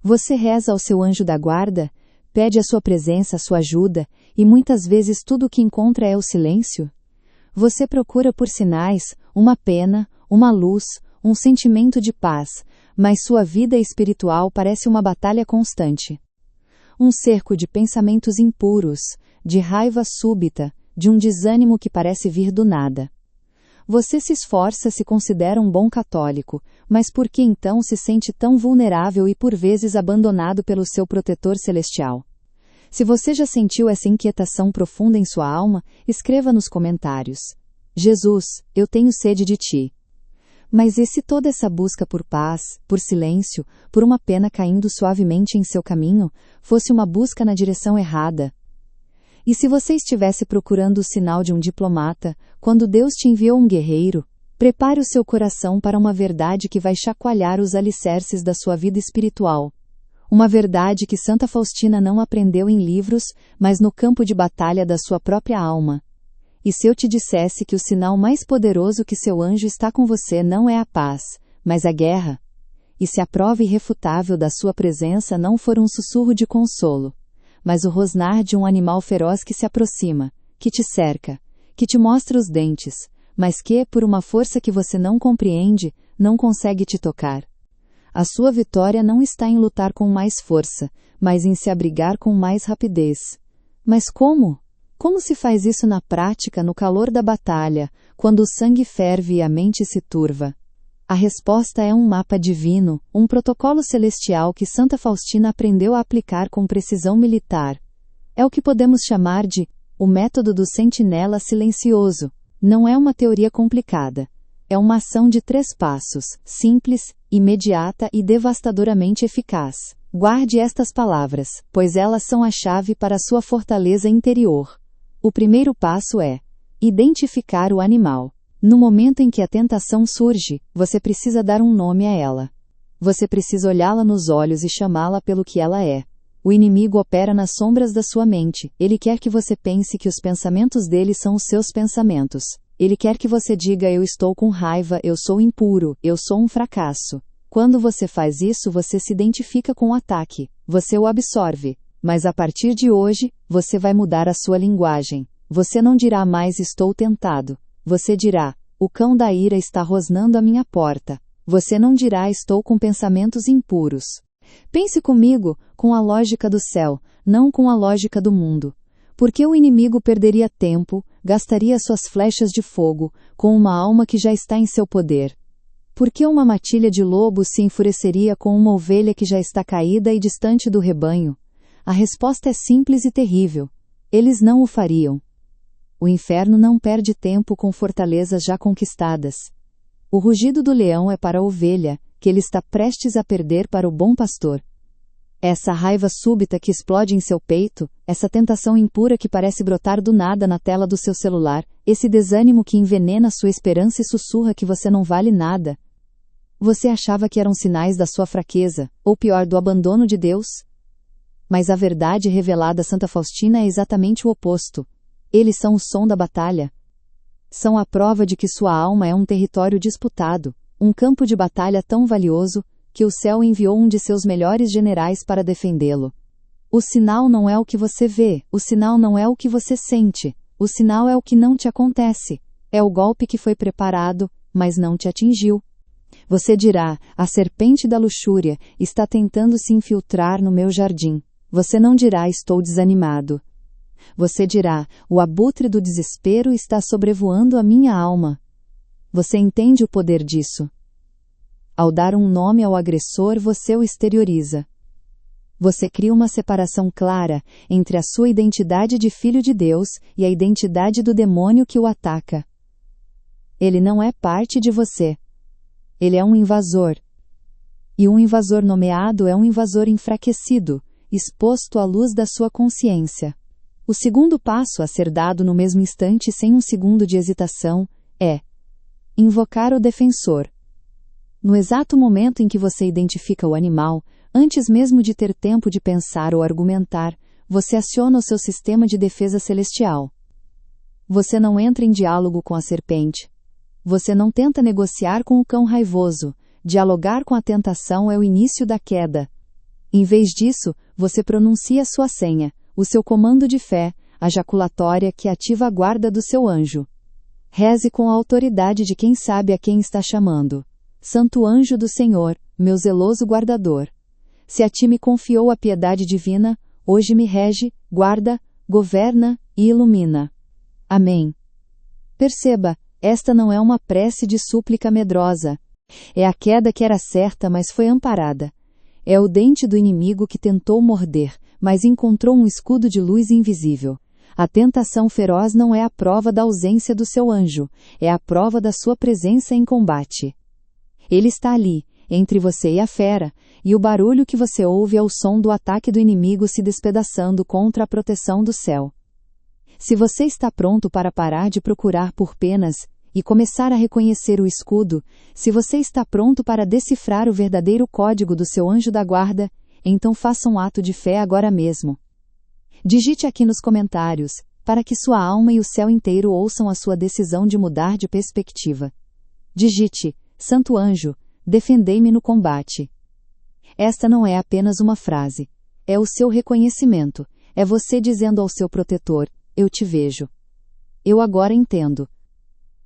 Você reza ao seu anjo da guarda, pede a sua presença, a sua ajuda, e muitas vezes tudo o que encontra é o silêncio? Você procura por sinais, uma pena, uma luz, um sentimento de paz, mas sua vida espiritual parece uma batalha constante. Um cerco de pensamentos impuros, de raiva súbita, de um desânimo que parece vir do nada. Você se esforça, se considera um bom católico, mas por que então se sente tão vulnerável e por vezes abandonado pelo seu protetor celestial? Se você já sentiu essa inquietação profunda em sua alma, escreva nos comentários: Jesus, eu tenho sede de ti. Mas e se toda essa busca por paz, por silêncio, por uma pena caindo suavemente em seu caminho, fosse uma busca na direção errada? E se você estivesse procurando o sinal de um diplomata, quando Deus te enviou um guerreiro? Prepare o seu coração para uma verdade que vai chacoalhar os alicerces da sua vida espiritual. Uma verdade que Santa Faustina não aprendeu em livros, mas no campo de batalha da sua própria alma. E se eu te dissesse que o sinal mais poderoso que seu anjo está com você não é a paz, mas a guerra? E se a prova irrefutável da sua presença não for um sussurro de consolo, mas o rosnar de um animal feroz que se aproxima, que te cerca, que te mostra os dentes, mas que, por uma força que você não compreende, não consegue te tocar? A sua vitória não está em lutar com mais força, mas em se abrigar com mais rapidez. Mas como? Como se faz isso na prática, no calor da batalha, quando o sangue ferve e a mente se turva? A resposta é um mapa divino, um protocolo celestial que Santa Faustina aprendeu a aplicar com precisão militar. É o que podemos chamar de o método do sentinela silencioso. Não é uma teoria complicada. É uma ação de 3 passos, simples, imediata e devastadoramente eficaz. Guarde estas palavras, pois elas são a chave para a sua fortaleza interior. O primeiro passo é identificar o animal. No momento em que a tentação surge, você precisa dar um nome a ela. Você precisa olhá-la nos olhos e chamá-la pelo que ela é. O inimigo opera nas sombras da sua mente. Ele quer que você pense que os pensamentos dele são os seus pensamentos. Ele quer que você diga: eu estou com raiva, eu sou impuro, eu sou um fracasso. Quando você faz isso, você se identifica com o ataque. Você o absorve. Mas a partir de hoje, você vai mudar a sua linguagem. Você não dirá mais estou tentado. Você dirá: o cão da ira está rosnando à minha porta. Você não dirá estou com pensamentos impuros. Pense comigo, com a lógica do céu, não com a lógica do mundo. Porque o inimigo perderia tempo, gastaria suas flechas de fogo, com uma alma que já está em seu poder? Porque uma matilha de lobo se enfureceria com uma ovelha que já está caída e distante do rebanho? A resposta é simples e terrível. Eles não o fariam. O inferno não perde tempo com fortalezas já conquistadas. O rugido do leão é para a ovelha, que ele está prestes a perder para o bom pastor. Essa raiva súbita que explode em seu peito, essa tentação impura que parece brotar do nada na tela do seu celular, esse desânimo que envenena sua esperança e sussurra que você não vale nada. Você achava que eram sinais da sua fraqueza, ou pior, do abandono de Deus? Mas a verdade revelada a Santa Faustina é exatamente o oposto. Eles são o som da batalha. São a prova de que sua alma é um território disputado, um campo de batalha tão valioso, que o céu enviou um de seus melhores generais para defendê-lo. O sinal não é o que você vê, o sinal não é o que você sente, o sinal é o que não te acontece. É o golpe que foi preparado, mas não te atingiu. Você dirá: a serpente da luxúria está tentando se infiltrar no meu jardim. Você não dirá: estou desanimado. Você dirá: o abutre do desespero está sobrevoando a minha alma. Você entende o poder disso? Ao dar um nome ao agressor, você o exterioriza. Você cria uma separação clara entre a sua identidade de filho de Deus e a identidade do demônio que o ataca. Ele não é parte de você. Ele é um invasor. E um invasor nomeado é um invasor enfraquecido, exposto à luz da sua consciência. O segundo passo a ser dado no mesmo instante sem um segundo de hesitação é invocar o defensor. No exato momento em que você identifica o animal, antes mesmo de ter tempo de pensar ou argumentar, você aciona o seu sistema de defesa celestial. Você não entra em diálogo com a serpente. Você não tenta negociar com o cão raivoso. Dialogar com a tentação é o início da queda. Em vez disso, você pronuncia sua senha, o seu comando de fé, a jaculatória que ativa a guarda do seu anjo. Reze com a autoridade de quem sabe a quem está chamando. Santo anjo do Senhor, meu zeloso guardador. Se a ti me confiou a piedade divina, hoje me rege, guarda, governa e ilumina. Amém. Perceba, esta não é uma prece de súplica medrosa. É a queda que era certa, mas foi amparada. É o dente do inimigo que tentou morder, mas encontrou um escudo de luz invisível. A tentação feroz não é a prova da ausência do seu anjo, é a prova da sua presença em combate. Ele está ali, entre você e a fera, e o barulho que você ouve é o som do ataque do inimigo se despedaçando contra a proteção do céu. Se você está pronto para parar de procurar por penas e começar a reconhecer o escudo, se você está pronto para decifrar o verdadeiro código do seu anjo da guarda, então faça um ato de fé agora mesmo. Digite aqui nos comentários, para que sua alma e o céu inteiro ouçam a sua decisão de mudar de perspectiva. Digite, Santo Anjo, defendei-me no combate. Esta não é apenas uma frase. É o seu reconhecimento. É você dizendo ao seu protetor, eu te vejo. Eu agora entendo.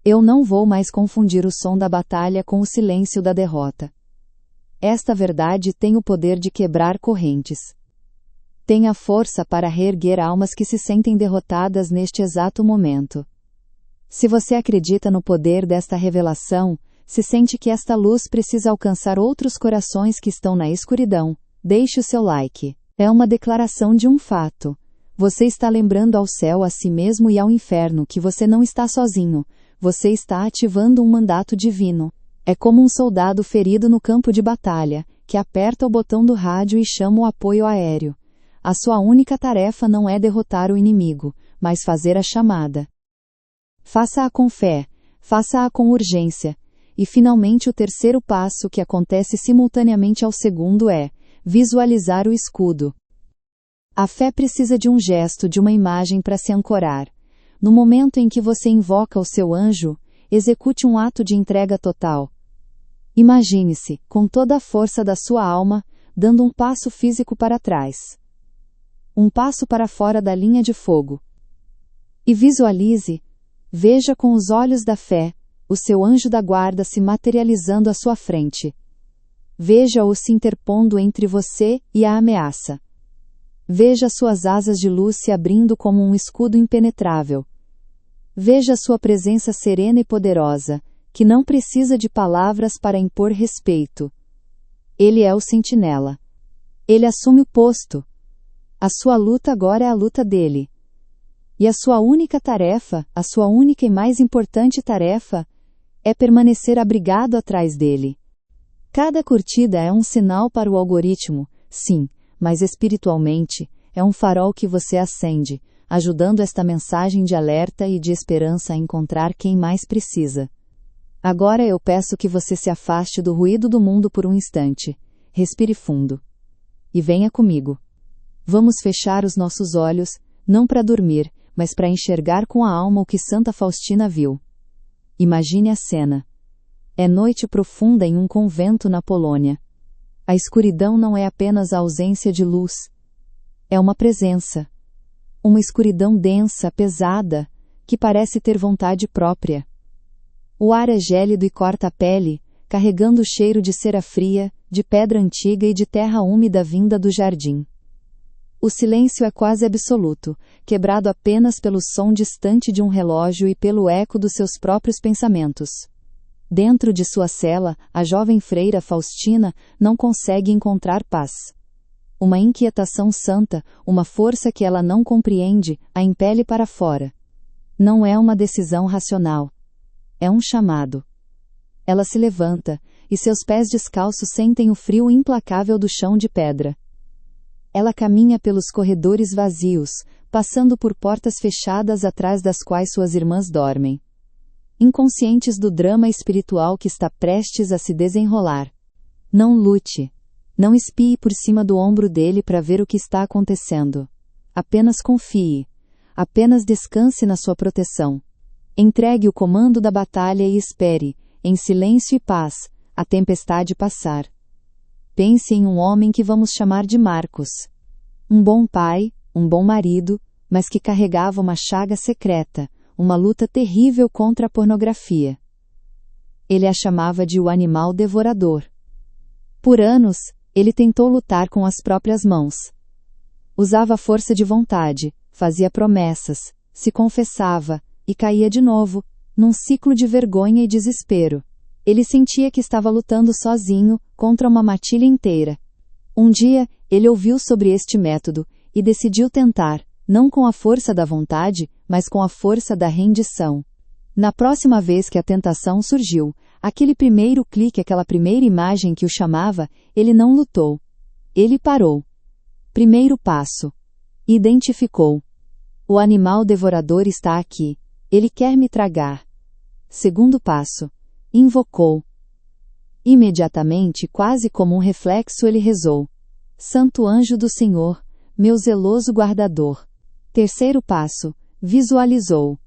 Eu não vou mais confundir o som da batalha com o silêncio da derrota. Esta verdade tem o poder de quebrar correntes. Tem a força para reerguer almas que se sentem derrotadas neste exato momento. Se você acredita no poder desta revelação, se sente que esta luz precisa alcançar outros corações que estão na escuridão, deixe o seu like. É uma declaração de um fato. Você está lembrando ao céu, a si mesmo e ao inferno que você não está sozinho. Você está ativando um mandato divino. É como um soldado ferido no campo de batalha, que aperta o botão do rádio e chama o apoio aéreo. A sua única tarefa não é derrotar o inimigo, mas fazer a chamada. Faça-a com fé, faça-a com urgência. E finalmente o terceiro passo que acontece simultaneamente ao segundo é visualizar o escudo. A fé precisa de um gesto, de uma imagem para se ancorar. No momento em que você invoca o seu anjo, execute um ato de entrega total. Imagine-se, com toda a força da sua alma, dando um passo físico para trás. Um passo para fora da linha de fogo. E visualize, veja com os olhos da fé, o seu anjo da guarda se materializando à sua frente. Veja-o se interpondo entre você e a ameaça. Veja suas asas de luz se abrindo como um escudo impenetrável. Veja sua presença serena e poderosa, que não precisa de palavras para impor respeito. Ele é o sentinela. Ele assume o posto. A sua luta agora é a luta dele. E a sua única tarefa, a sua única e mais importante tarefa, é permanecer abrigado atrás dele. Cada curtida é um sinal para o algoritmo, sim, mas espiritualmente, é um farol que você acende, ajudando esta mensagem de alerta e de esperança a encontrar quem mais precisa. Agora eu peço que você se afaste do ruído do mundo por um instante. Respire fundo. E venha comigo. Vamos fechar os nossos olhos, não para dormir, mas para enxergar com a alma o que Santa Faustina viu. Imagine a cena. É noite profunda em um convento na Polônia. A escuridão não é apenas a ausência de luz. É uma presença. Uma escuridão densa, pesada, que parece ter vontade própria. O ar é gélido e corta a pele, carregando o cheiro de cera fria, de pedra antiga e de terra úmida vinda do jardim. O silêncio é quase absoluto, quebrado apenas pelo som distante de um relógio e pelo eco dos seus próprios pensamentos. Dentro de sua cela, a jovem freira Faustina não consegue encontrar paz. Uma inquietação santa, uma força que ela não compreende, a impele para fora. Não é uma decisão racional. É um chamado. Ela se levanta, e seus pés descalços sentem o frio implacável do chão de pedra. Ela caminha pelos corredores vazios, passando por portas fechadas atrás das quais suas irmãs dormem. Inconscientes do drama espiritual que está prestes a se desenrolar. Não lute. Não espie por cima do ombro dele para ver o que está acontecendo. Apenas confie. Apenas descanse na sua proteção. Entregue o comando da batalha e espere, em silêncio e paz, a tempestade passar. pense em um homem que vamos chamar de Marcos. Um bom pai, um bom marido, mas que carregava uma chaga secreta, uma luta terrível contra a pornografia. Ele a chamava de o animal devorador. Por anos, ele tentou lutar com as próprias mãos. Usava força de vontade, fazia promessas, se confessava, e caía de novo, num ciclo de vergonha e desespero. Ele sentia que estava lutando sozinho, contra uma matilha inteira. Um dia, ele ouviu sobre este método, e decidiu tentar, não com a força da vontade, mas com a força da rendição. Na próxima vez que a tentação surgiu, aquele primeiro clique, aquela primeira imagem que o chamava, ele não lutou. Ele parou. Primeiro passo. Identificou. O animal devorador está aqui. Ele quer me tragar. Segundo passo. Invocou. Imediatamente, quase como um reflexo, ele rezou: Santo anjo do Senhor, meu zeloso guardador. Terceiro passo. Visualizou.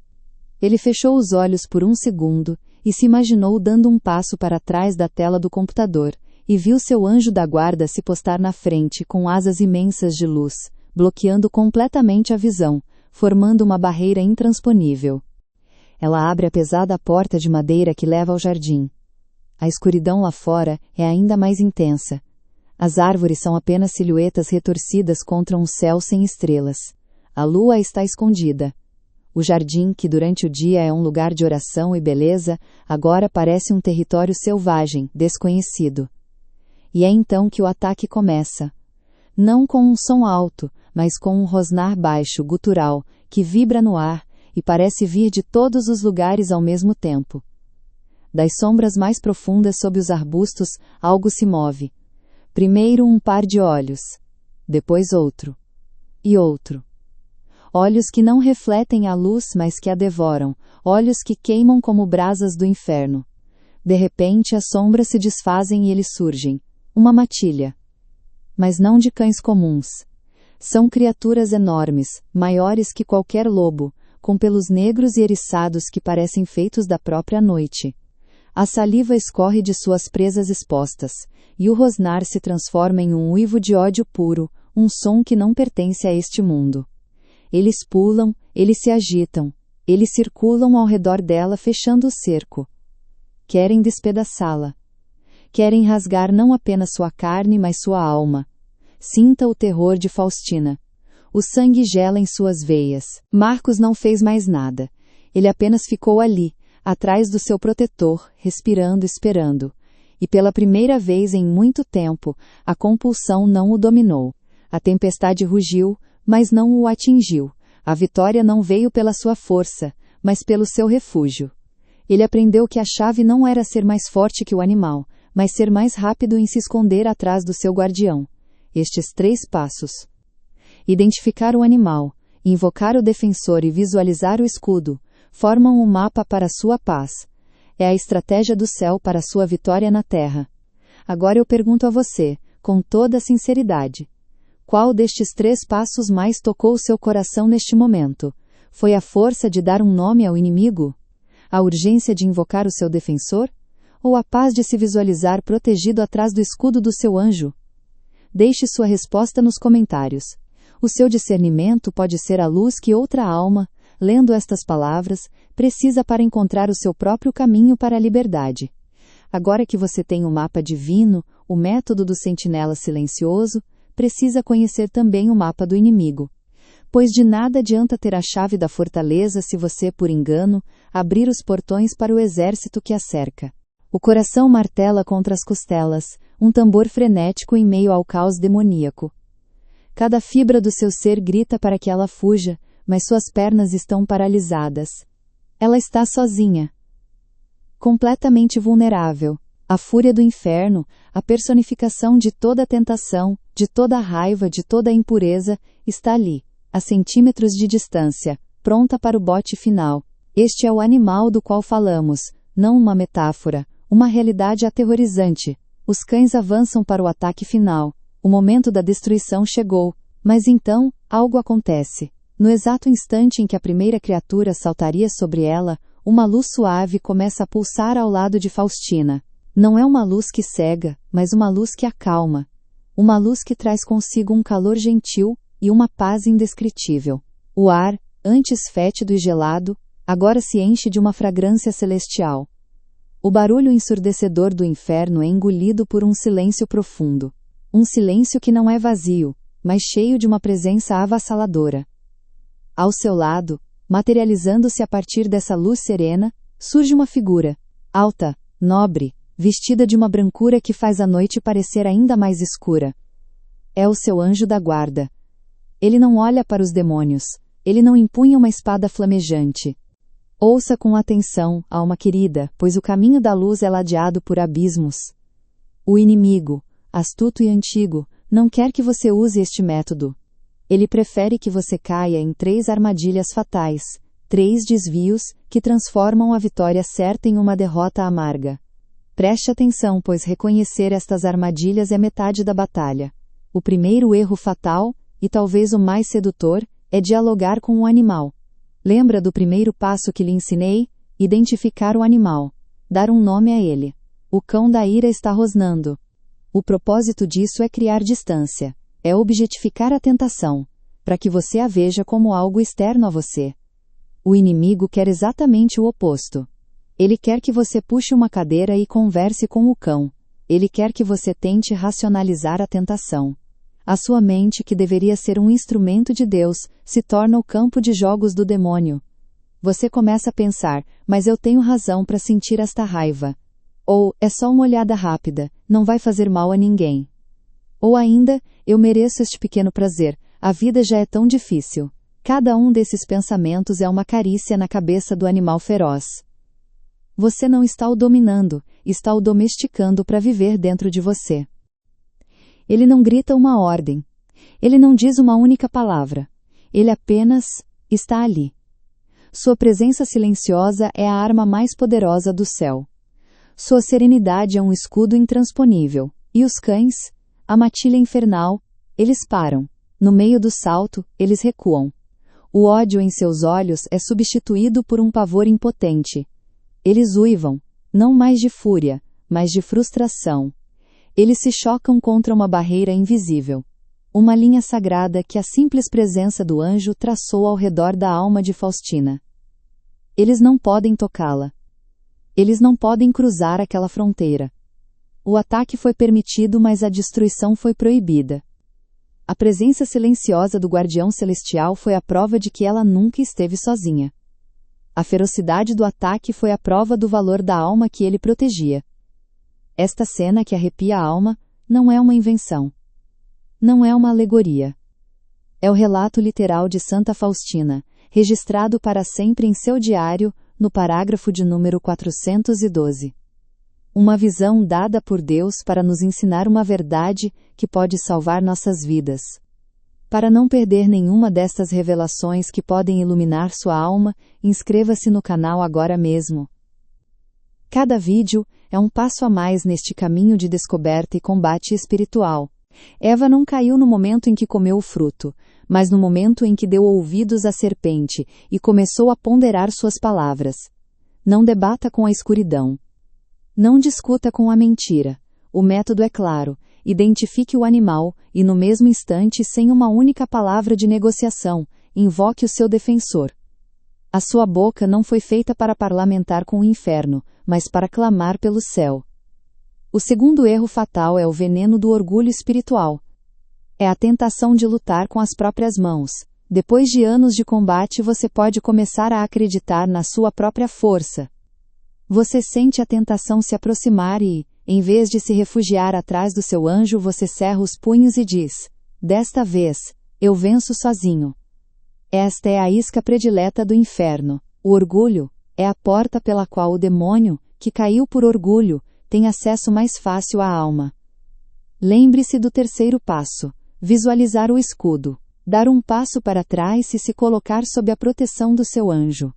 Ele fechou os olhos por um segundo, e se imaginou dando um passo para trás da tela do computador, e viu seu anjo da guarda se postar na frente com asas imensas de luz, bloqueando completamente a visão, formando uma barreira intransponível. Ela abre a pesada porta de madeira que leva ao jardim. A escuridão lá fora é ainda mais intensa. As árvores são apenas silhuetas retorcidas contra um céu sem estrelas. A lua está escondida. O jardim, que durante o dia é um lugar de oração e beleza, agora parece um território selvagem, desconhecido. E é então que o ataque começa. Não com um som alto, mas com um rosnar baixo, gutural, que vibra no ar, e parece vir de todos os lugares ao mesmo tempo. Das sombras mais profundas sob os arbustos, algo se move. Primeiro um par de olhos. Depois outro. E outro. Olhos que não refletem a luz, mas que a devoram. Olhos que queimam como brasas do inferno. De repente as sombras se desfazem e eles surgem. Uma matilha. Mas não de cães comuns. São criaturas enormes, maiores que qualquer lobo, com pelos negros e eriçados que parecem feitos da própria noite. A saliva escorre de suas presas expostas, e o rosnar se transforma em um uivo de ódio puro, um som que não pertence a este mundo. Eles pulam, eles se agitam, eles circulam ao redor dela fechando o cerco. Querem despedaçá-la. Querem rasgar não apenas sua carne, mas sua alma. Sinta o terror de Faustina. O sangue gela em suas veias. Marcos não fez mais nada. Ele apenas ficou ali, atrás do seu protetor, respirando, esperando. E pela primeira vez em muito tempo, a compulsão não o dominou. A tempestade rugiu, mas não o atingiu. A vitória não veio pela sua força, mas pelo seu refúgio. Ele aprendeu que a chave não era ser mais forte que o animal, mas ser mais rápido em se esconder atrás do seu guardião. Estes 3 passos. Identificar o animal, invocar o defensor e visualizar o escudo, formam um mapa para a sua paz. É a estratégia do céu para a sua vitória na terra. Agora eu pergunto a você, com toda a sinceridade: qual destes 3 passos mais tocou o seu coração neste momento? Foi a força de dar um nome ao inimigo? A urgência de invocar o seu defensor? Ou a paz de se visualizar protegido atrás do escudo do seu anjo? Deixe sua resposta nos comentários. O seu discernimento pode ser a luz que outra alma, lendo estas palavras, precisa para encontrar o seu próprio caminho para a liberdade. Agora que você tem o mapa divino, o método do sentinela silencioso, precisa conhecer também o mapa do inimigo. Pois de nada adianta ter a chave da fortaleza se você, por engano, abrir os portões para o exército que a cerca. O coração martela contra as costelas, um tambor frenético em meio ao caos demoníaco. Cada fibra do seu ser grita para que ela fuja, mas suas pernas estão paralisadas. Ela está sozinha. Completamente vulnerável. A fúria do inferno, a personificação de toda a tentação, de toda a raiva, de toda a impureza, está ali, a centímetros de distância, pronta para o bote final. Este é o animal do qual falamos, não uma metáfora, uma realidade aterrorizante. Os cães avançam para o ataque final. O momento da destruição chegou, mas então, algo acontece. No exato instante em que a primeira criatura saltaria sobre ela, uma luz suave começa a pulsar ao lado de Faustina. Não é uma luz que cega, mas uma luz que acalma. Uma luz que traz consigo um calor gentil e uma paz indescritível. O ar, antes fétido e gelado, agora se enche de uma fragrância celestial. O barulho ensurdecedor do inferno é engolido por um silêncio profundo. Um silêncio que não é vazio, mas cheio de uma presença avassaladora. Ao seu lado, materializando-se a partir dessa luz serena, surge uma figura, alta, nobre, vestida de uma brancura que faz a noite parecer ainda mais escura. É o seu anjo da guarda. Ele não olha para os demônios, ele não empunha uma espada flamejante. Ouça com atenção, alma querida, pois o caminho da luz é ladeado por abismos. O inimigo, astuto e antigo, não quer que você use este método. Ele prefere que você caia em 3 armadilhas fatais, 3 desvios, que transformam a vitória certa em uma derrota amarga. Preste atenção, pois reconhecer estas armadilhas é metade da batalha. O primeiro erro fatal, e talvez o mais sedutor, é dialogar com o animal. Lembra do primeiro passo que lhe ensinei? Identificar o animal. Dar um nome a ele. O cão da ira está rosnando. O propósito disso é criar distância. É objetificar a tentação, para que você a veja como algo externo a você. O inimigo quer exatamente o oposto. Ele quer que você puxe uma cadeira e converse com o cão. Ele quer que você tente racionalizar a tentação. A sua mente, que deveria ser um instrumento de Deus, se torna o campo de jogos do demônio. Você começa a pensar, mas eu tenho razão para sentir esta raiva. Ou, é só uma olhada rápida, não vai fazer mal a ninguém. Ou ainda, eu mereço este pequeno prazer, a vida já é tão difícil. Cada um desses pensamentos é uma carícia na cabeça do animal feroz. Você não está o dominando, está o domesticando para viver dentro de você. Ele não grita uma ordem. Ele não diz uma única palavra. Ele apenas está ali. Sua presença silenciosa é a arma mais poderosa do céu. Sua serenidade é um escudo intransponível. E os cães? A matilha infernal? Eles param. No meio do salto, eles recuam. O ódio em seus olhos é substituído por um pavor impotente. Eles uivam, não mais de fúria, mas de frustração. Eles se chocam contra uma barreira invisível. Uma linha sagrada que a simples presença do anjo traçou ao redor da alma de Faustina. Eles não podem tocá-la. Eles não podem cruzar aquela fronteira. O ataque foi permitido, mas a destruição foi proibida. A presença silenciosa do guardião celestial foi a prova de que ela nunca esteve sozinha. A ferocidade do ataque foi a prova do valor da alma que ele protegia. Esta cena que arrepia a alma não é uma invenção. Não é uma alegoria. É o relato literal de Santa Faustina, registrado para sempre em seu diário, no parágrafo de número 412. Uma visão dada por Deus para nos ensinar uma verdade que pode salvar nossas vidas. Para não perder nenhuma destas revelações que podem iluminar sua alma, inscreva-se no canal agora mesmo. Cada vídeo é um passo a mais neste caminho de descoberta e combate espiritual. Eva não caiu no momento em que comeu o fruto, mas no momento em que deu ouvidos à serpente e começou a ponderar suas palavras. Não debata com a escuridão. Não discuta com a mentira. O método é claro. Identifique o animal e, no mesmo instante, sem uma única palavra de negociação, invoque o seu defensor. A sua boca não foi feita para parlamentar com o inferno, mas para clamar pelo céu. O segundo erro fatal é o veneno do orgulho espiritual. É a tentação de lutar com as próprias mãos. Depois de anos de combate, você pode começar a acreditar na sua própria força. Você sente a tentação se aproximar e, em vez de se refugiar atrás do seu anjo, você cerra os punhos e diz: desta vez, eu venço sozinho. Esta é a isca predileta do inferno. O orgulho é a porta pela qual o demônio, que caiu por orgulho, tem acesso mais fácil à alma. Lembre-se do terceiro passo: visualizar o escudo. Dar um passo para trás e se colocar sob a proteção do seu anjo.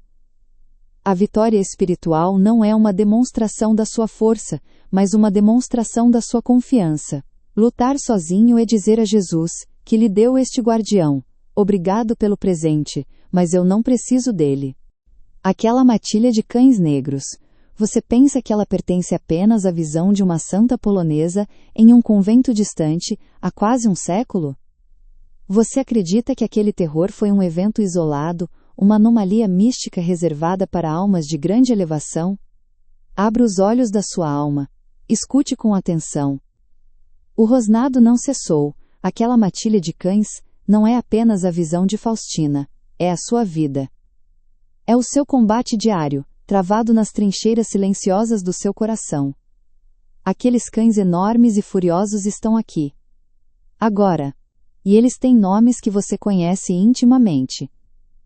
A vitória espiritual não é uma demonstração da sua força, mas uma demonstração da sua confiança. Lutar sozinho é dizer a Jesus, que lhe deu este guardião: obrigado pelo presente, mas eu não preciso dele. Aquela matilha de cães negros. Você pensa que ela pertence apenas à visão de uma santa polonesa em um convento distante, há quase um século? Você acredita que aquele terror foi um evento isolado, uma anomalia mística reservada para almas de grande elevação? Abra os olhos da sua alma. Escute com atenção. O rosnado não cessou, aquela matilha de cães, não é apenas a visão de Faustina, é a sua vida. É o seu combate diário, travado nas trincheiras silenciosas do seu coração. Aqueles cães enormes e furiosos estão aqui. Agora. E eles têm nomes que você conhece intimamente.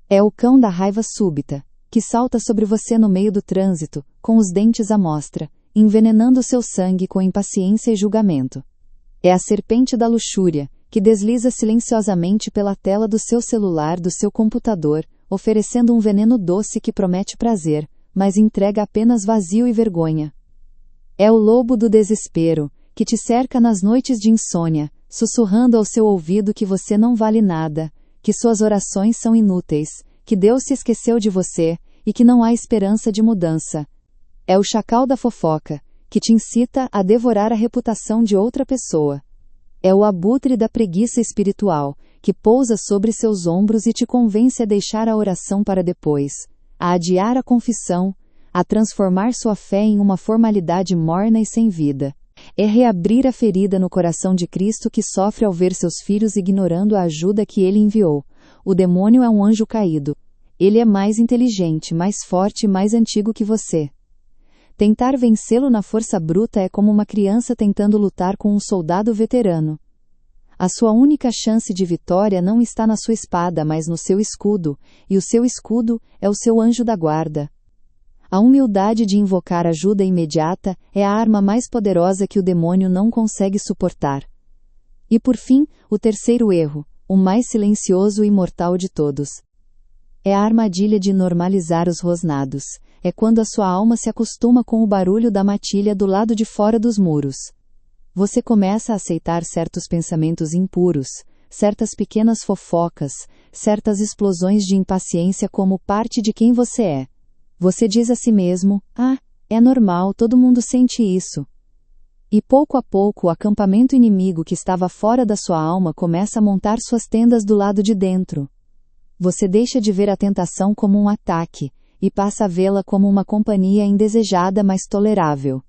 É o cão da raiva súbita, que salta sobre você no meio do trânsito, com os dentes à mostra, envenenando seu sangue com impaciência e julgamento. É a serpente da luxúria, que desliza silenciosamente pela tela do seu celular, do seu computador, oferecendo um veneno doce que promete prazer, mas entrega apenas vazio e vergonha. É o lobo do desespero, que te cerca nas noites de insônia, sussurrando ao seu ouvido que você não vale nada, que suas orações são inúteis, que Deus se esqueceu de você, e que não há esperança de mudança. É o chacal da fofoca, que te incita a devorar a reputação de outra pessoa. É o abutre da preguiça espiritual, que pousa sobre seus ombros e te convence a deixar a oração para depois, a adiar a confissão, a transformar sua fé em uma formalidade morna e sem vida. É reabrir a ferida no coração de Cristo que sofre ao ver seus filhos ignorando a ajuda que ele enviou. O demônio é um anjo caído. Ele é mais inteligente, mais forte e mais antigo que você. Tentar vencê-lo na força bruta é como uma criança tentando lutar com um soldado veterano. A sua única chance de vitória não está na sua espada, mas no seu escudo, e o seu escudo é o seu anjo da guarda. A humildade de invocar ajuda imediata é a arma mais poderosa que o demônio não consegue suportar. E por fim, o terceiro erro, o mais silencioso e mortal de todos. É a armadilha de normalizar os rosnados. É quando a sua alma se acostuma com o barulho da matilha do lado de fora dos muros. Você começa a aceitar certos pensamentos impuros, certas pequenas fofocas, certas explosões de impaciência como parte de quem você é. Você diz a si mesmo, é normal, todo mundo sente isso. E pouco a pouco o acampamento inimigo que estava fora da sua alma começa a montar suas tendas do lado de dentro. Você deixa de ver a tentação como um ataque, e passa a vê-la como uma companhia indesejada mas tolerável.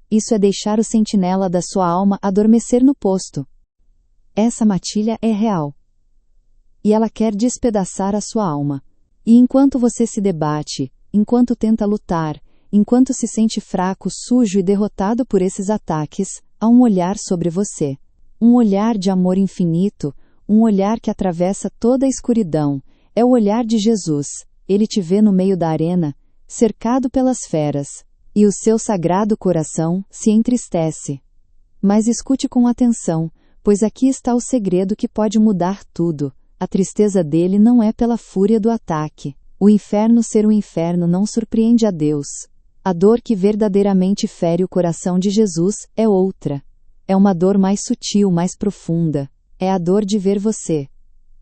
Isso é deixar o sentinela da sua alma adormecer no posto. Essa matilha é real. E ela quer despedaçar a sua alma. E enquanto você se debate, enquanto tenta lutar, enquanto se sente fraco, sujo e derrotado por esses ataques, há um olhar sobre você. Um olhar de amor infinito, um olhar que atravessa toda a escuridão. É o olhar de Jesus. Ele te vê no meio da arena, cercado pelas feras, e o seu sagrado coração se entristece. Mas escute com atenção, pois aqui está o segredo que pode mudar tudo. A tristeza dele não é pela fúria do ataque. O inferno ser o inferno não surpreende a Deus. A dor que verdadeiramente fere o coração de Jesus é outra. É uma dor mais sutil, mais profunda. É a dor de ver você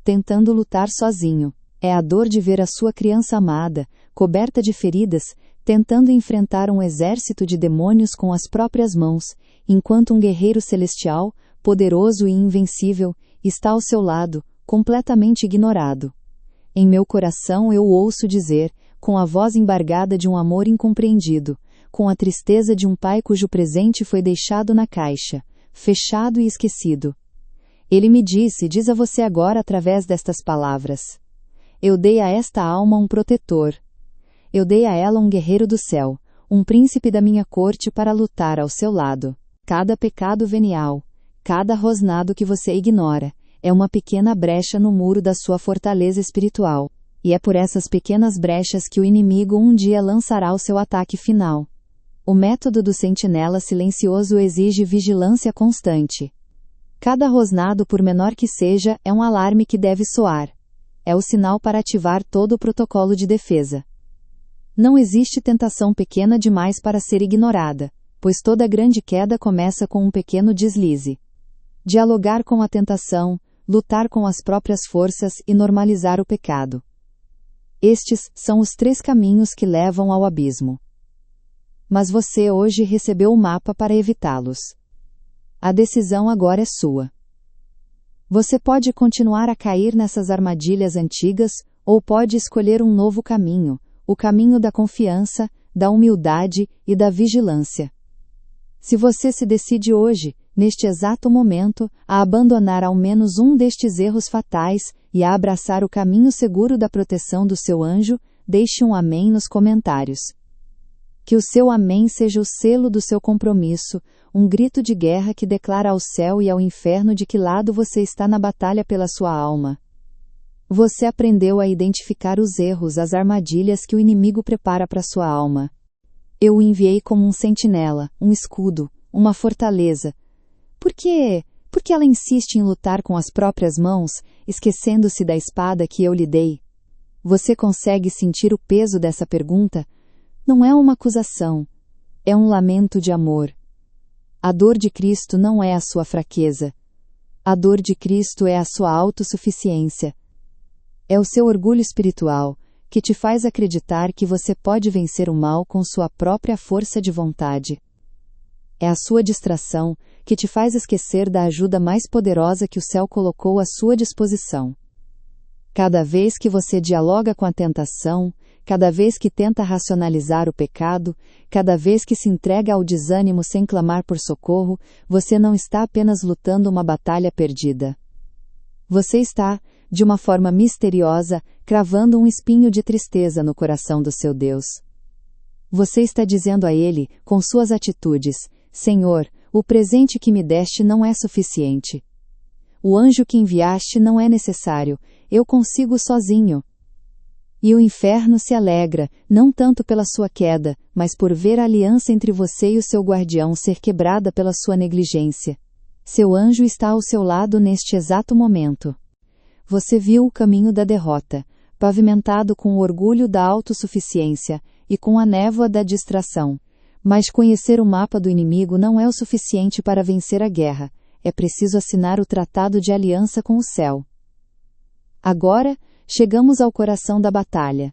tentando lutar sozinho. É a dor de ver a sua criança amada, coberta de feridas, tentando enfrentar um exército de demônios com as próprias mãos, enquanto um guerreiro celestial, poderoso e invencível, está ao seu lado, completamente ignorado. Em meu coração eu ouço dizer, com a voz embargada de um amor incompreendido, com a tristeza de um pai cujo presente foi deixado na caixa, fechado e esquecido. Ele me disse, diz a você agora através destas palavras: eu dei a esta alma um protetor. Eu dei a ela um guerreiro do céu, um príncipe da minha corte para lutar ao seu lado. Cada pecado venial, cada rosnado que você ignora, é uma pequena brecha no muro da sua fortaleza espiritual. E é por essas pequenas brechas que o inimigo um dia lançará o seu ataque final. O método do sentinela silencioso exige vigilância constante. Cada rosnado, por menor que seja, é um alarme que deve soar. É o sinal para ativar todo o protocolo de defesa. Não existe tentação pequena demais para ser ignorada, pois toda grande queda começa com um pequeno deslize. Dialogar com a tentação, lutar com as próprias forças e normalizar o pecado. Estes são os 3 caminhos que levam ao abismo. mas você hoje recebeu o mapa para evitá-los. A decisão agora é sua. Você pode continuar a cair nessas armadilhas antigas, ou pode escolher um novo caminho, o caminho da confiança, da humildade e da vigilância. Se você se decide hoje, neste exato momento, a abandonar ao menos um destes erros fatais e a abraçar o caminho seguro da proteção do seu anjo, deixe um amém nos comentários. Que o seu amém seja o selo do seu compromisso, um grito de guerra que declara ao céu e ao inferno de que lado você está na batalha pela sua alma. Você aprendeu a identificar os erros, as armadilhas que o inimigo prepara para sua alma. Eu o enviei como um sentinela, um escudo, uma fortaleza. Por quê? Porque ela insiste em lutar com as próprias mãos, esquecendo-se da espada que eu lhe dei. Você consegue sentir o peso dessa pergunta? Não é uma acusação. É um lamento de amor. A dor de Cristo não é a sua fraqueza. A dor de Cristo é a sua autossuficiência. É o seu orgulho espiritual, que te faz acreditar que você pode vencer o mal com sua própria força de vontade. É a sua distração, que te faz esquecer da ajuda mais poderosa que o céu colocou à sua disposição. Cada vez que você dialoga com a tentação, cada vez que tenta racionalizar o pecado, cada vez que se entrega ao desânimo sem clamar por socorro, você não está apenas lutando uma batalha perdida. Você está, de uma forma misteriosa, cravando um espinho de tristeza no coração do seu Deus. Você está dizendo a Ele, com suas atitudes: Senhor, o presente que me deste não é suficiente. O anjo que enviaste não é necessário, eu consigo sozinho. E o inferno se alegra, não tanto pela sua queda, mas por ver a aliança entre você e o seu guardião ser quebrada pela sua negligência. Seu anjo está ao seu lado neste exato momento. Você viu o caminho da derrota, pavimentado com o orgulho da autossuficiência e com a névoa da distração. Mas conhecer o mapa do inimigo não é o suficiente para vencer a guerra. É preciso assinar o tratado de aliança com o céu. Agora, chegamos ao coração da batalha.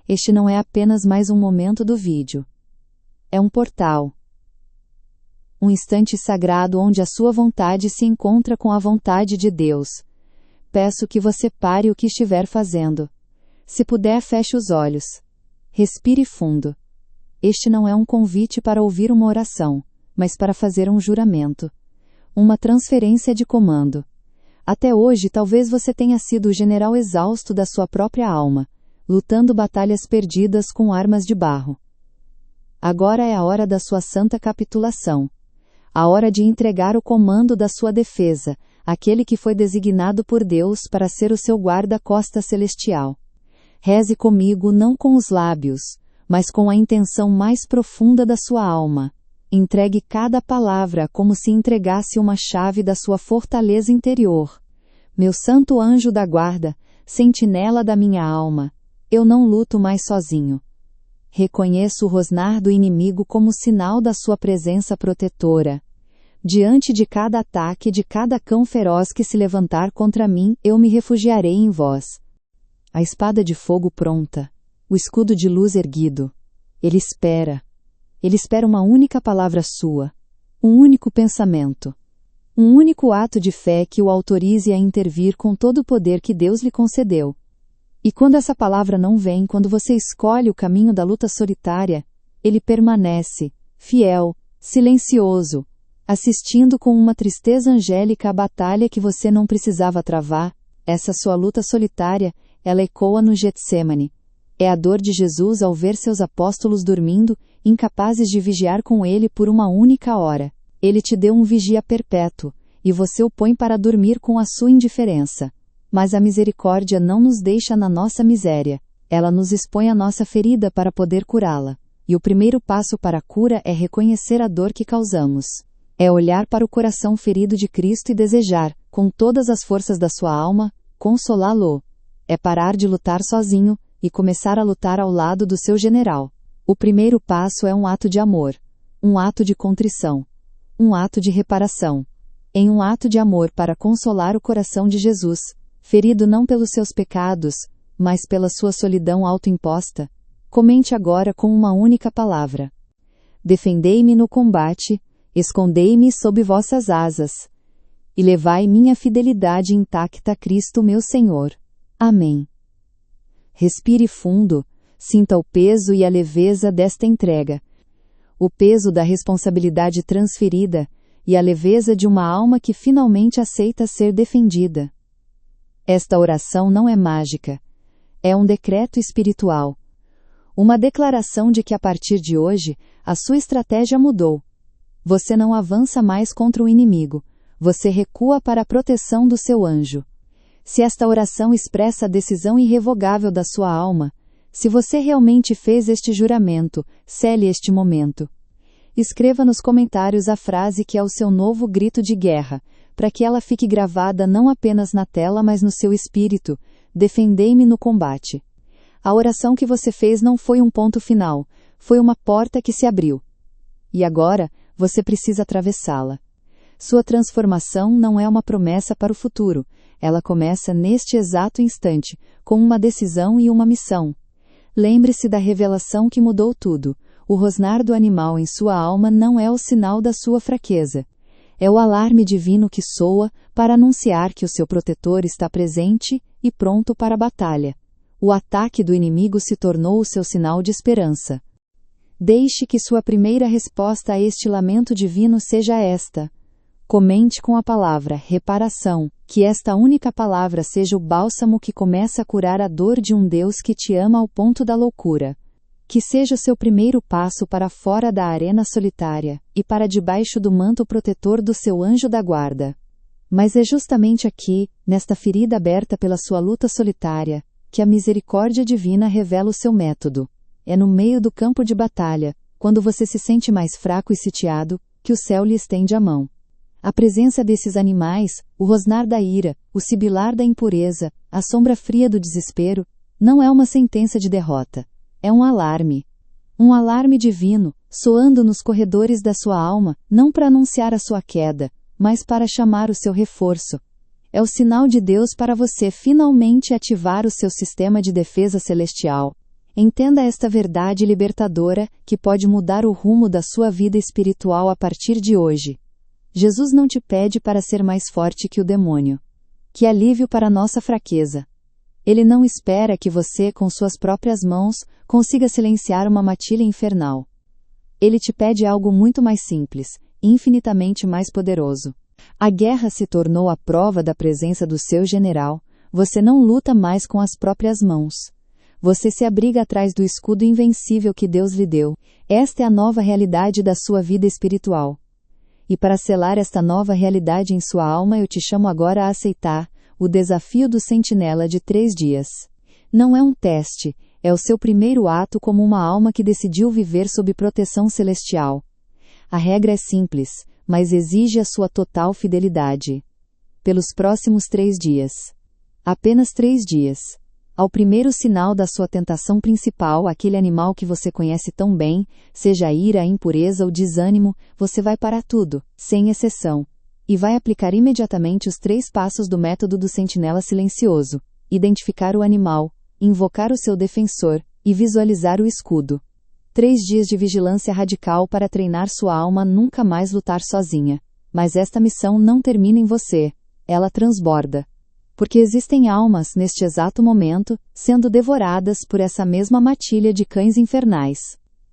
Este não é apenas mais um momento do vídeo. É um portal. Um instante sagrado onde a sua vontade se encontra com a vontade de Deus. Peço que você pare o que estiver fazendo. Se puder, feche os olhos. Respire fundo. Este não é um convite para ouvir uma oração, mas para fazer um juramento. Uma transferência de comando. Até hoje talvez você tenha sido o general exausto da sua própria alma, lutando batalhas perdidas com armas de barro. Agora é a hora da sua santa capitulação. A hora de entregar o comando da sua defesa, aquele que foi designado por Deus para ser o seu guarda-costas celestial. Reze comigo não com os lábios, mas com a intenção mais profunda da sua alma. Entregue cada palavra como se entregasse uma chave da sua fortaleza interior. Meu santo anjo da guarda, sentinela da minha alma, eu não luto mais sozinho. Reconheço o rosnar do inimigo como sinal da sua presença protetora. Diante de cada ataque de cada cão feroz que se levantar contra mim, eu me refugiarei em vós. A espada de fogo pronta, o escudo de luz erguido. Ele espera. Ele espera uma única palavra sua, um único pensamento, um único ato de fé que o autorize a intervir com todo o poder que Deus lhe concedeu. E quando essa palavra não vem, quando você escolhe o caminho da luta solitária, ele permanece, fiel, silencioso, assistindo com uma tristeza angélica a batalha que você não precisava travar. Essa sua luta solitária, ela ecoa no Getsêmani. É a dor de Jesus ao ver seus apóstolos dormindo, incapazes de vigiar com ele por uma única hora. Ele te deu um vigia perpétuo, e você o põe para dormir com a sua indiferença. Mas a misericórdia não nos deixa na nossa miséria. Ela nos expõe a nossa ferida para poder curá-la. E o primeiro passo para a cura é reconhecer a dor que causamos. É olhar para o coração ferido de Cristo e desejar, com todas as forças da sua alma, consolá-lo. É parar de lutar sozinho e começar a lutar ao lado do seu general. O primeiro passo é um ato de amor, um ato de contrição, um ato de reparação. Em um ato de amor para consolar o coração de Jesus, ferido não pelos seus pecados, mas pela sua solidão autoimposta, comente agora com uma única palavra: Defendei-me no combate, escondei-me sob vossas asas, e levai minha fidelidade intacta a Cristo meu Senhor. Amém. Respire fundo, sinta o peso e a leveza desta entrega. O peso da responsabilidade transferida e a leveza de uma alma que finalmente aceita ser defendida. Esta oração não é mágica. É um decreto espiritual. Uma declaração de que a partir de hoje, a sua estratégia mudou. Você não avança mais contra o inimigo. Você recua para a proteção do seu anjo. Se esta oração expressa a decisão irrevogável da sua alma, se você realmente fez este juramento, cele este momento. Escreva nos comentários a frase que é o seu novo grito de guerra, para que ela fique gravada não apenas na tela mas no seu espírito. Defendei-me no combate. A oração que você fez não foi um ponto final, foi uma porta que se abriu. E agora, você precisa atravessá-la. Sua transformação não é uma promessa para o futuro, ela começa neste exato instante, com uma decisão e uma missão. Lembre-se da revelação que mudou tudo. O rosnar do animal em sua alma não é o sinal da sua fraqueza. É o alarme divino que soa para anunciar que o seu protetor está presente e pronto para a batalha. O ataque do inimigo se tornou o seu sinal de esperança. Deixe que sua primeira resposta a este lamento divino seja esta. Comente com a palavra reparação, que esta única palavra seja o bálsamo que começa a curar a dor de um Deus que te ama ao ponto da loucura. Que seja o seu primeiro passo para fora da arena solitária, e para debaixo do manto protetor do seu anjo da guarda. Mas é justamente aqui, nesta ferida aberta pela sua luta solitária, que a misericórdia divina revela o seu método. É no meio do campo de batalha, quando você se sente mais fraco e sitiado, que o céu lhe estende a mão. A presença desses animais, o rosnar da ira, o sibilar da impureza, a sombra fria do desespero, não é uma sentença de derrota. É um alarme. Um alarme divino, soando nos corredores da sua alma, não para anunciar a sua queda, mas para chamar o seu reforço. É o sinal de Deus para você finalmente ativar o seu sistema de defesa celestial. Entenda esta verdade libertadora, que pode mudar o rumo da sua vida espiritual a partir de hoje. Jesus não te pede para ser mais forte que o demônio. Que alívio para nossa fraqueza. Ele não espera que você, com suas próprias mãos, consiga silenciar uma matilha infernal. Ele te pede algo muito mais simples, infinitamente mais poderoso. A guerra se tornou a prova da presença do seu general. Você não luta mais com as próprias mãos. Você se abriga atrás do escudo invencível que Deus lhe deu. Esta é a nova realidade da sua vida espiritual. E para selar esta nova realidade em sua alma, eu te chamo agora a aceitar o desafio do sentinela de 3 dias. Não é um teste, é o seu primeiro ato como uma alma que decidiu viver sob proteção celestial. A regra é simples, mas exige a sua total fidelidade. Pelos próximos 3 dias. Apenas 3 dias. Ao primeiro sinal da sua tentação principal, aquele animal que você conhece tão bem, seja a ira, a impureza ou desânimo, você vai parar tudo, sem exceção. E vai aplicar imediatamente os 3 passos do método do sentinela silencioso. Identificar o animal, invocar o seu defensor, e visualizar o escudo. 3 dias de vigilância radical para treinar sua alma a nunca mais lutar sozinha. Mas esta missão não termina em você, ela transborda. Porque existem almas, neste exato momento, sendo devoradas por essa mesma matilha de cães infernais.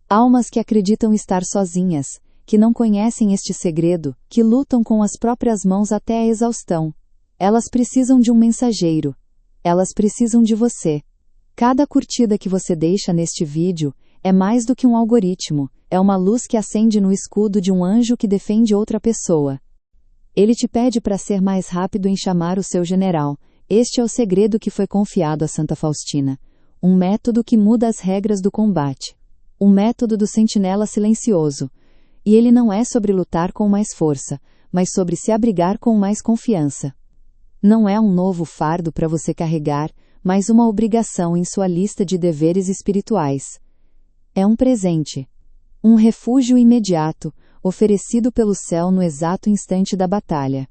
Almas que acreditam estar sozinhas, que não conhecem este segredo, que lutam com as próprias mãos até a exaustão. Elas precisam de um mensageiro. Elas precisam de você. Cada curtida que você deixa neste vídeo é mais do que um algoritmo, é uma luz que acende no escudo de um anjo que defende outra pessoa. Ele te pede para ser mais rápido em chamar o seu general. Este é o segredo que foi confiado a Santa Faustina. Um método que muda as regras do combate. Um método do sentinela silencioso. E ele não é sobre lutar com mais força, mas sobre se abrigar com mais confiança. Não é um novo fardo para você carregar, mas uma obrigação em sua lista de deveres espirituais. É um presente. Um refúgio imediato, oferecido pelo céu no exato instante da batalha.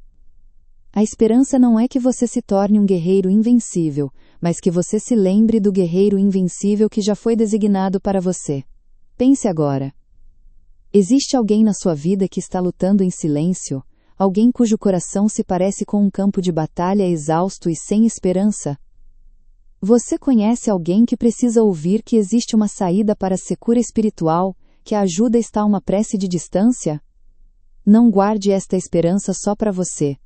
A esperança não é que você se torne um guerreiro invencível, mas que você se lembre do guerreiro invencível que já foi designado para você. Pense agora. Existe alguém na sua vida que está lutando em silêncio? Alguém cujo coração se parece com um campo de batalha exausto e sem esperança? Você conhece alguém que precisa ouvir que existe uma saída para a secura espiritual, que a ajuda está a uma prece de distância? Não guarde esta esperança só para você.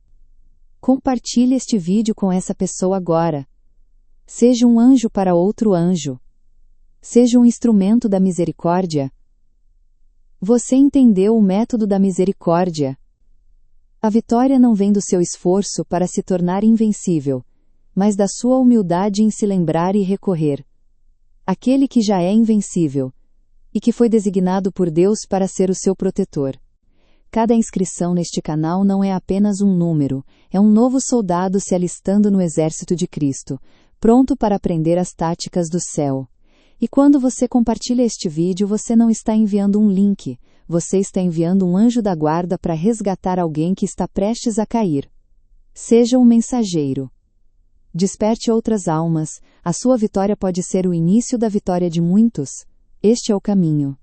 Compartilhe este vídeo com essa pessoa agora. Seja um anjo para outro anjo. Seja um instrumento da misericórdia. Você entendeu o método da misericórdia. A vitória não vem do seu esforço para se tornar invencível, mas da sua humildade em se lembrar e recorrer. Aquele que já é invencível, e que foi designado por Deus para ser o seu protetor. Cada inscrição neste canal não é apenas um número, é um novo soldado se alistando no exército de Cristo, pronto para aprender as táticas do céu. E quando você compartilha este vídeo, você não está enviando um link, você está enviando um anjo da guarda para resgatar alguém que está prestes a cair. Seja um mensageiro. Desperte outras almas, a sua vitória pode ser o início da vitória de muitos. Este é o caminho.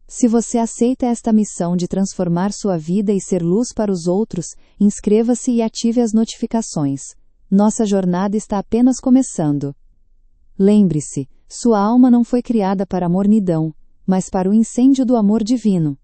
Se você aceita esta missão de transformar sua vida e ser luz para os outros, inscreva-se e ative as notificações. Nossa jornada está apenas começando. Lembre-se, sua alma não foi criada para a mornidão, mas para o incêndio do amor divino.